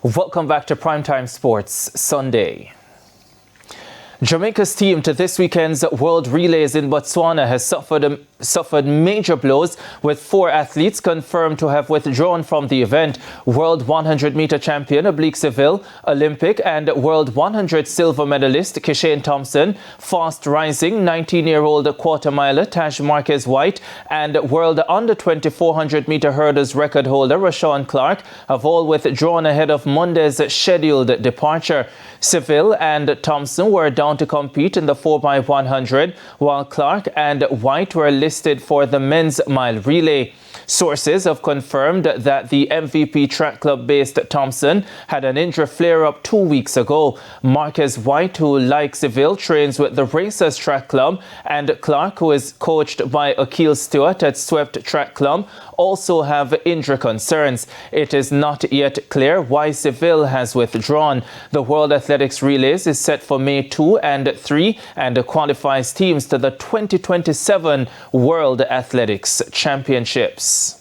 Welcome back to Primetime Sports Sunday. Jamaica's team to this weekend's World Relays in Botswana has suffered major blows, with 4 athletes confirmed to have withdrawn from the event. World 100-meter champion Oblique Seville, Olympic and World 100 silver medalist Kishane Thompson, fast-rising 19-year-old quartermiler Tahj-Marques White, and World under-20 400-meter hurdles record holder Roshawn Clarke have all withdrawn ahead of Monday's scheduled departure. Seville and Thompson were down to compete in the 4x100, while Clarke and White were listed for the men's mile relay. Sources have confirmed that the MVP track club-based Thompson had an injury flare-up 2 weeks ago. Marques White, who like Seville trains with the Racers Track Club, and Clarke, who is coached by Akil Stewart at Swept Track Club, also have injury concerns. It is not yet clear why Seville has withdrawn. The World Athletics Relays is set for May 2 and 3 and qualifies teams to the 2027 World Athletics Championships.